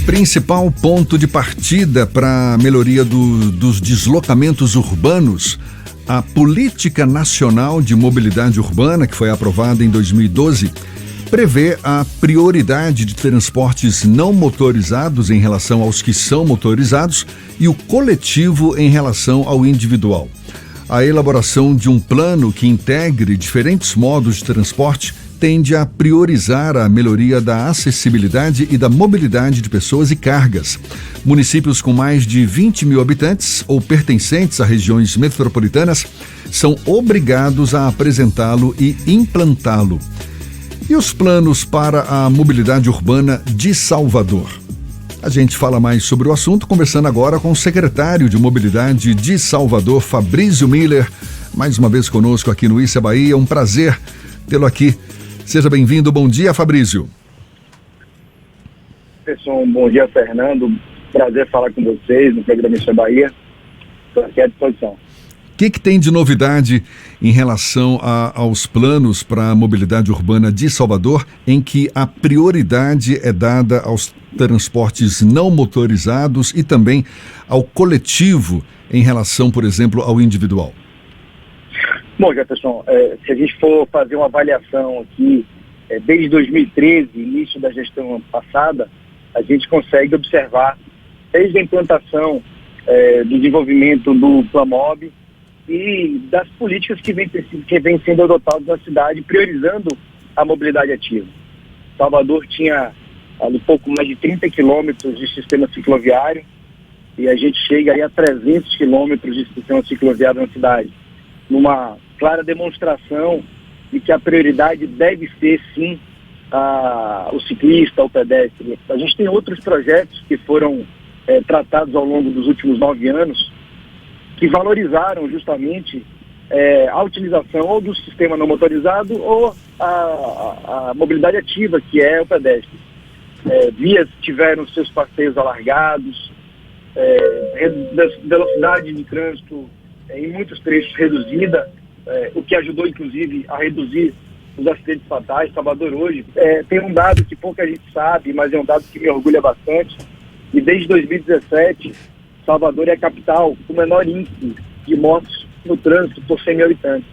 Principal ponto de partida para a melhoria dos deslocamentos urbanos, a Política Nacional de Mobilidade Urbana, que foi aprovada em 2012, prevê a prioridade de transportes não motorizados em relação aos que são motorizados e o coletivo em relação ao individual. A elaboração de um plano que integre diferentes modos de transporte tende a priorizar a melhoria da acessibilidade e da mobilidade de pessoas e cargas. Municípios com mais de 20 mil habitantes ou pertencentes a regiões metropolitanas são obrigados a apresentá-lo e implantá-lo. E os planos para a mobilidade urbana de Salvador? A gente fala mais sobre o assunto conversando agora com o secretário de Mobilidade de Salvador, Fabrício Miller, mais uma vez conosco aqui no Issa Bahia. É um prazer tê-lo aqui. Seja bem-vindo. Bom dia, Fabrício. Pessoal, bom dia, Fernando. Prazer falar com vocês no programa Issa Bahia. Estou aqui à disposição. O que tem de novidade em relação aos planos para a mobilidade urbana de Salvador, em que a prioridade é dada aos transportes não motorizados e também ao coletivo em relação, por exemplo, ao individual? Bom, Jefferson, se a gente for fazer uma avaliação aqui, desde 2013, início da gestão passada, a gente consegue observar, desde a implantação do desenvolvimento do Plamob e das políticas que vêm sendo adotadas na cidade, priorizando a mobilidade ativa. Salvador tinha ali pouco mais de 30 quilômetros de sistema cicloviário e a gente chega aí a 300 quilômetros de sistema cicloviário na cidade, numa clara demonstração de que a prioridade deve ser, sim, o ciclista, o pedestre. A gente tem outros projetos que foram tratados ao longo dos últimos 9 anos, que valorizaram justamente a utilização ou do sistema não motorizado ou a mobilidade ativa, que é o pedestre. Vias tiveram seus passeios alargados, velocidade de trânsito em muitos trechos reduzida, o que ajudou, inclusive, a reduzir os acidentes fatais. Salvador hoje tem um dado que pouca gente sabe, mas é um dado que me orgulha bastante, e desde 2017, Salvador é a capital com o menor índice de mortes no trânsito por 100 mil habitantes.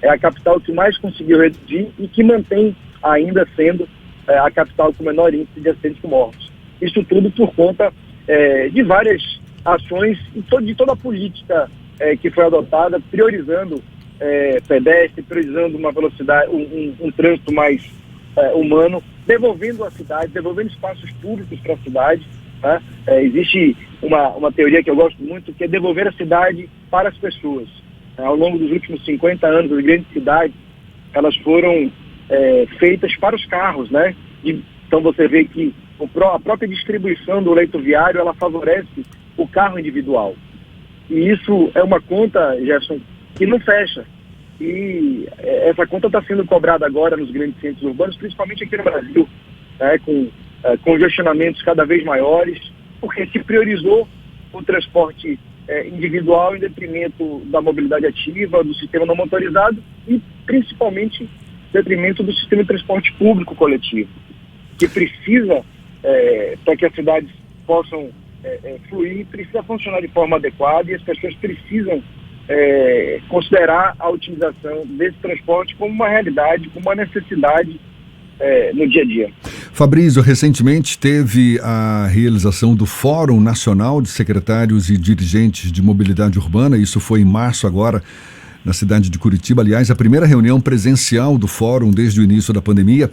É a capital que mais conseguiu reduzir e que mantém ainda sendo a capital com o menor índice de acidentes com mortes. Isso tudo por conta de várias ações e de toda a política que foi adotada, priorizando pedestre, priorizando uma velocidade, um trânsito mais humano, devolvendo a cidade, devolvendo espaços públicos para a cidade. Tá? Existe uma teoria que eu gosto muito, que é devolver a cidade para as pessoas. Ao longo dos últimos 50 anos, as grandes cidades, elas foram feitas para os carros, né? Então você vê que a própria distribuição do leito viário, ela favorece o carro individual. E isso é uma conta, Gerson, que não fecha. E essa conta está sendo cobrada agora nos grandes centros urbanos, principalmente aqui no Brasil, com congestionamentos cada vez maiores, porque se priorizou o transporte individual em detrimento da mobilidade ativa, do sistema não motorizado e principalmente em detrimento do sistema de transporte público coletivo, que precisa, para que as cidades possam fluir, precisa funcionar de forma adequada e as pessoas precisam considerar a utilização desse transporte como uma realidade, como uma necessidade no dia a dia. Fabrício, recentemente teve a realização do Fórum Nacional de Secretários e Dirigentes de Mobilidade Urbana, isso foi em março agora, na cidade de Curitiba, aliás, a primeira reunião presencial do fórum desde o início da pandemia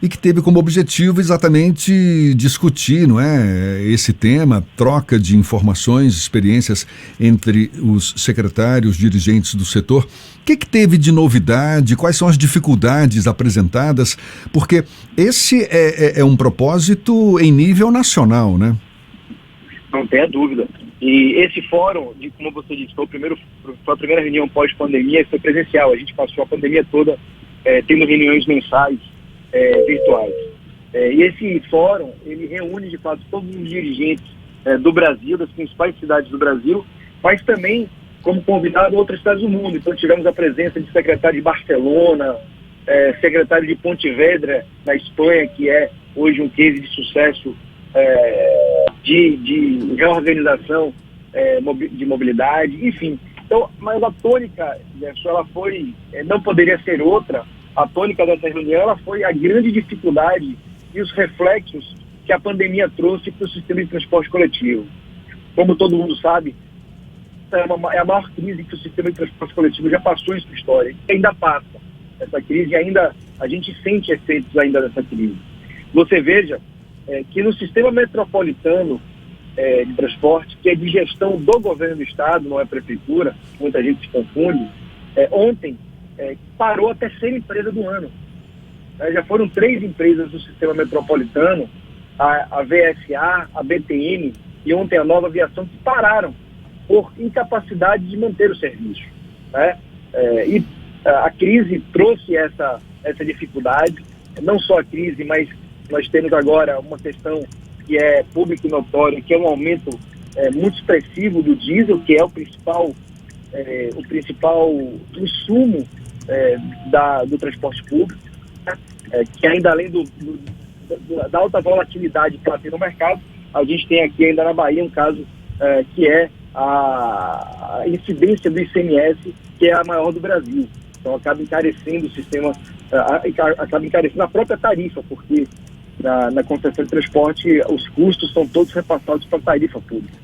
e que teve como objetivo exatamente discutir, não é, esse tema, troca de informações, experiências entre os secretários, dirigentes do setor. O que teve de novidade? Quais são as dificuldades apresentadas? Porque esse é um propósito em nível nacional, né? Não tenha dúvida. E esse fórum, como você disse, foi a primeira reunião pós-pandemia, foi presencial. A gente passou a pandemia toda tendo reuniões mensais virtuais. E esse fórum, ele reúne, de fato, todos os dirigentes do Brasil, das principais cidades do Brasil, mas também, como convidado, outras cidades do mundo. Então tivemos a presença de secretário de Barcelona, secretário de Pontevedra, na Espanha, que é hoje um case de sucesso de reorganização de mobilidade, enfim. Então, mas a tônica, ela foi, não poderia ser outra, a tônica dessa reunião ela foi a grande dificuldade e os reflexos que a pandemia trouxe para o sistema de transporte coletivo. Como todo mundo sabe, é a maior crise que o sistema de transporte coletivo já passou em sua história. E ainda passa essa crise e ainda a gente sente efeitos ainda dessa crise. Você veja que no sistema metropolitano de transporte, que é de gestão do governo do estado, não é prefeitura, muita gente se confunde, ontem parou a terceira empresa do ano. Já foram 3 empresas do sistema metropolitano, a VSA, a BTM e ontem a Nova Aviação, que pararam por incapacidade de manter o serviço. E a crise trouxe essa dificuldade, não só a crise, mas nós temos agora uma questão que é pública e notória, que é um aumento muito expressivo do diesel, que é o principal insumo do transporte público, que ainda além da alta volatilidade que ela tem no mercado, a gente tem aqui ainda na Bahia um caso que é a incidência do ICMS, que é a maior do Brasil. Então acaba encarecendo o sistema, acaba encarecendo a própria tarifa, porque na concessão de transporte os custos são todos repassados para a tarifa pública.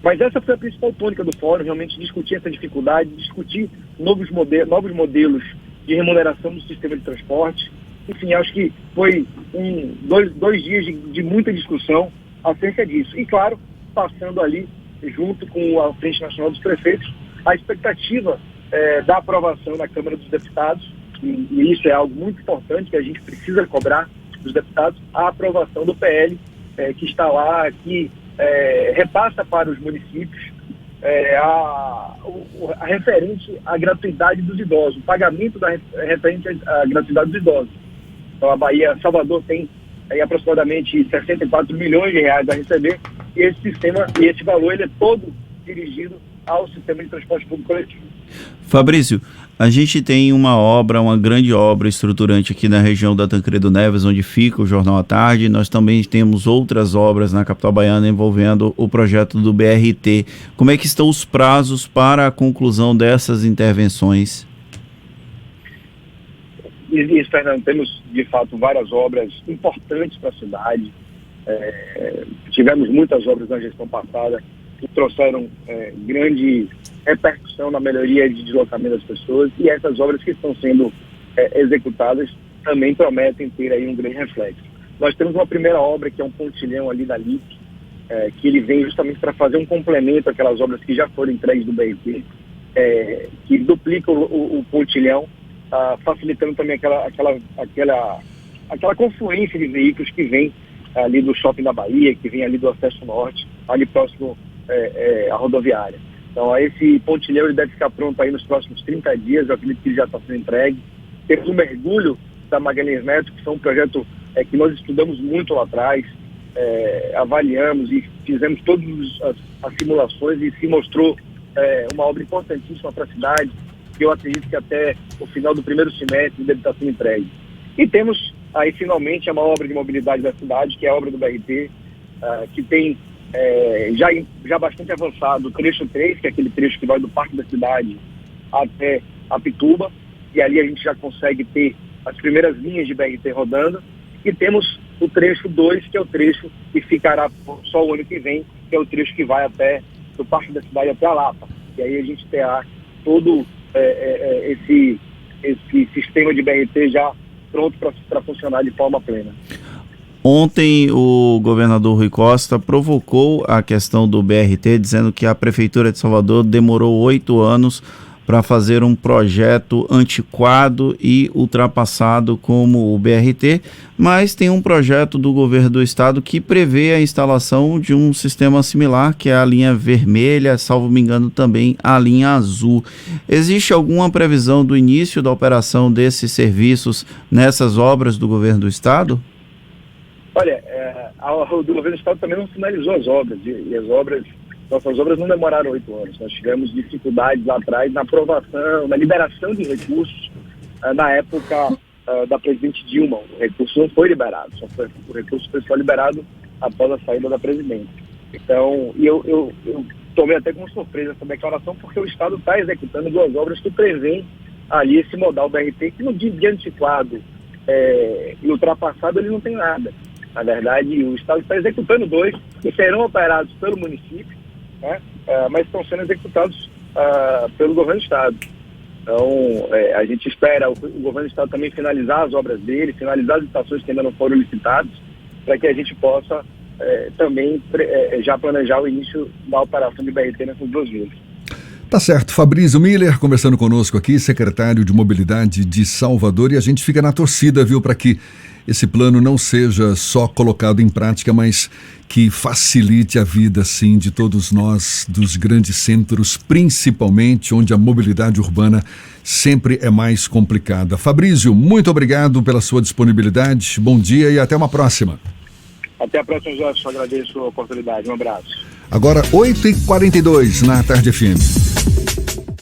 Mas essa foi a principal tônica do fórum, realmente discutir essa dificuldade, discutir novos modelos de remuneração do sistema de transporte. Enfim, acho que foi dois dias de muita discussão acerca disso. E, claro, passando ali, junto com a Frente Nacional dos Prefeitos, a expectativa da aprovação na Câmara dos Deputados, e isso é algo muito importante que a gente precisa cobrar dos deputados, a aprovação do PL que está lá, que repassa para os municípios a referente à gratuidade dos idosos, o pagamento referente à gratuidade dos idosos. Então a Bahia, Salvador tem aproximadamente 64 milhões de reais a receber, e esse valor ele é todo dirigido ao sistema de transporte público coletivo. Fabrício, a gente tem uma grande obra estruturante aqui na região da Tancredo Neves, onde fica o Jornal à Tarde. Nós também temos outras obras na capital baiana envolvendo o projeto do BRT. Como é que estão os prazos para a conclusão dessas intervenções? Isso, Fernando, temos de fato várias obras importantes para a cidade. Tivemos muitas obras na gestão passada que trouxeram grande repercussão na melhoria de deslocamento das pessoas, e essas obras que estão sendo executadas também prometem ter aí um grande reflexo. Nós temos uma primeira obra que é um pontilhão ali da LIP, que ele vem justamente para fazer um complemento àquelas obras que já foram entregues do BRT, que duplica o pontilhão, facilitando também aquela confluência de veículos que vem ali do Shopping da Bahia, que vem ali do Acesso Norte, ali próximo à rodoviária. Então, esse pontilhão ele deve ficar pronto aí nos próximos 30 dias, eu acredito que ele já está sendo entregue. Temos o mergulho da Magalhães Neto, que foi um projeto que nós estudamos muito lá atrás, avaliamos e fizemos todas as simulações, e se mostrou uma obra importantíssima para a cidade, que eu acredito que até o final do primeiro semestre deve estar sendo entregue. E temos aí finalmente a maior obra de mobilidade da cidade, que é a obra do BRT, que tem já bastante avançado o trecho 3, que é aquele trecho que vai do Parque da Cidade até a Pituba, e ali a gente já consegue ter as primeiras linhas de BRT rodando, e temos o trecho 2, que é o trecho que ficará só o ano que vem, que é o trecho que vai até do Parque da Cidade até a Lapa, e aí a gente terá todo esse sistema de BRT já pronto para funcionar de forma plena. Ontem o governador Rui Costa provocou a questão do BRT, dizendo que a Prefeitura de Salvador demorou 8 anos para fazer um projeto antiquado e ultrapassado como o BRT, mas tem um projeto do governo do estado que prevê a instalação de um sistema similar, que é a linha vermelha, salvo me engano também a linha azul. Existe alguma previsão do início da operação desses serviços nessas obras do governo do estado? Olha, o governo do estado também não finalizou as obras, e nossas obras não demoraram 8 anos. Nós tivemos dificuldades lá atrás na aprovação, na liberação de recursos, na época da presidente Dilma. O recurso não foi liberado, o recurso foi só liberado após a saída da presidente. Então, eu tomei até com surpresa essa declaração, porque o Estado está executando 2 obras que prevêem ali esse modal BRT, que no dia antiquado e ultrapassado ele não tem nada. Na verdade, o Estado está executando 2 que serão operados pelo município, né, mas estão sendo executados pelo governo do Estado. Então, a gente espera o governo do Estado também finalizar as obras dele, finalizar as estações que ainda não foram licitadas, para que a gente possa também já planejar o início da operação de BRT nessas 2 vias. Tá certo. Fabrício Miller conversando conosco aqui, secretário de Mobilidade de Salvador, e a gente fica na torcida, viu, para que esse plano não seja só colocado em prática, mas que facilite a vida, sim, de todos nós, dos grandes centros, principalmente onde a mobilidade urbana sempre é mais complicada. Fabrício, muito obrigado pela sua disponibilidade, bom dia e até uma próxima. Até a próxima, Jorge. Agradeço a oportunidade. Um abraço. Agora, 8h42 na Tarde FM.